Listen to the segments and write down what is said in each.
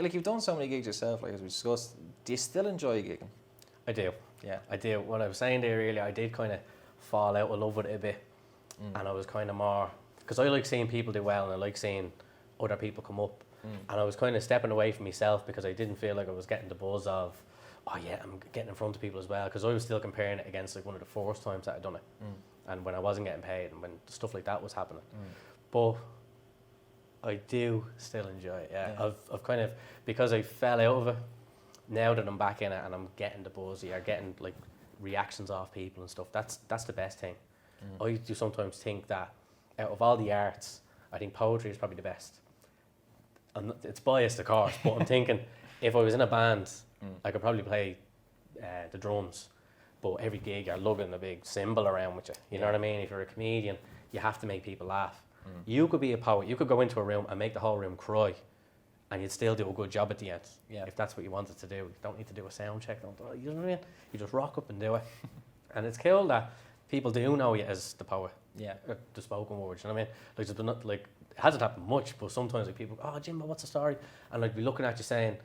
like you've done so many gigs yourself, like as we discussed, do you still enjoy gigging? I do. Yeah. I do. What I was saying there earlier, I did kind of fall out of love with it a bit. And I was kind of more, because I like seeing people do well and I like seeing other people come up. And I was kind of stepping away from myself because I didn't feel like I was getting the buzz of, oh yeah, I'm getting in front of people as well. Because I was still comparing it against like one of the first times that I'd done it. And when I wasn't getting paid and when stuff like that was happening. But I do still enjoy it, yeah. I've kind of, because I fell out of it, now that I'm back in it and I'm getting the buzz, or getting like reactions off people and stuff, that's the best thing. I do sometimes think that out of all the arts, I think poetry is probably the best. It's biased, of course, but I'm thinking if I was in a band, I could probably play the drums, but every gig you're lugging a big cymbal around with you. You know what I mean? If you're a comedian, you have to make people laugh. You could be a poet, you could go into a room and make the whole room cry, and you'd still do a good job at the end, if that's what you wanted to do. You don't need to do a sound check, you know what I mean? You just rock up and do it. And it's cool that people do know you as the poet, the spoken word, you know what I mean? Like, it hasn't happened much, but sometimes like people, oh Jimbo, what's the story? And I'd be looking at you saying,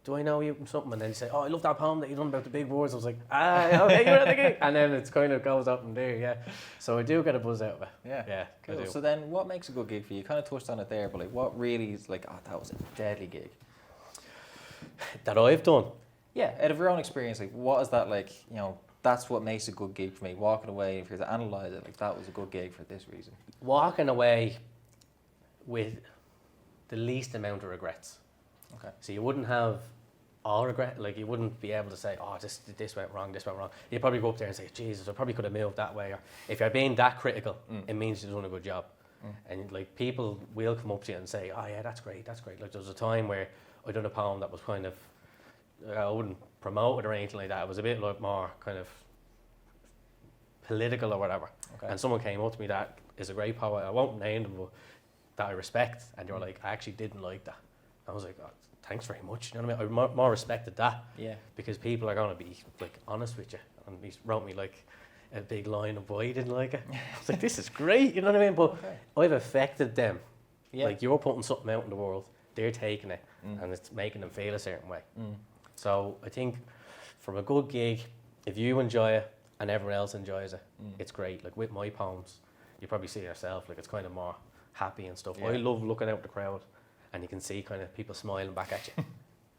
do I know you from something? And then you say, oh, I love that poem that you done about the big words. I was like, okay, you're at the gig. And then it's kind of goes up and there, So I do get a buzz out of it. Yeah, cool. I do. So then what makes a good gig for you? You kind of touched on it there, but like what really is like, oh, that was a deadly gig? That I've done? Yeah, out of your own experience, like what is that like, you know, that's what makes a good gig for me. Walking away, if you're to analyse it, like that was a good gig for this reason. Walking away with the least amount of regrets. Okay. So you wouldn't have all regret, like you wouldn't be able to say, oh, this went wrong, this went wrong. You'd probably go up there and say, Jesus, I probably could have moved that way. Or if you're being that critical, it means you've done a good job. And like people will come up to you and say, oh yeah, that's great. Like there was a time where I done a poem that was kind of, I wouldn't promote it or anything like that. It was a bit like more kind of political or whatever. Okay. And someone came up to me that is a great poet, I won't name them, but that I respect. And they were like, I actually didn't like that. I was like, oh, thanks very much. You know what I mean? I more respected that. Yeah. Because people are going to be like honest with you. And he wrote me like a big line of why he didn't like it. I was like, this is great. You know what I mean? But I've affected them. Yeah. Like you're putting something out in the world, they're taking it, and it's making them feel a certain way. So I think from a good gig, if you enjoy it and everyone else enjoys it, it's great. Like with my poems, you probably see yourself, like it's kind of more happy and stuff. I love looking out at the crowd and you can see kind of people smiling back at you.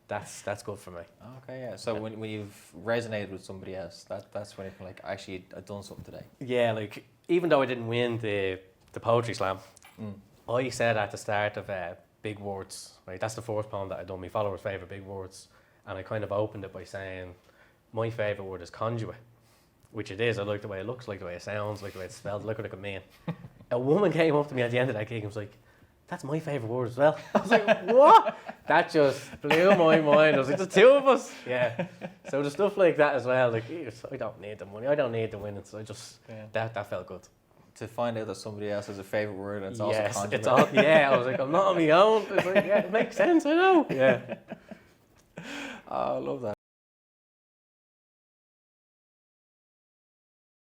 That's good for me. Okay, yeah. So when you've resonated with somebody else, that's when you can like, actually I've done something today. Yeah, like even though I didn't win the poetry slam, I said at the start of Big Words, right? That's the first poem that I done. My followers' favourite Big Words. And I kind of opened it by saying, my favourite word is conduit, which it is. I like the way it looks, like the way it sounds, like the way it's spelled, look what it could mean. A woman came up to me at the end of that gig and was like, that's my favourite word as well. I was like, what? That just blew my mind. I was like, the two of us. Yeah. So the stuff like that as well, like, I don't need the money, I don't need the winnings. So I just, that felt good. To find out that somebody else has a favourite word and it's also conduit. It's all, I was like, I'm not on my own. It's like, it makes sense, I know. Yeah. Oh, I love that.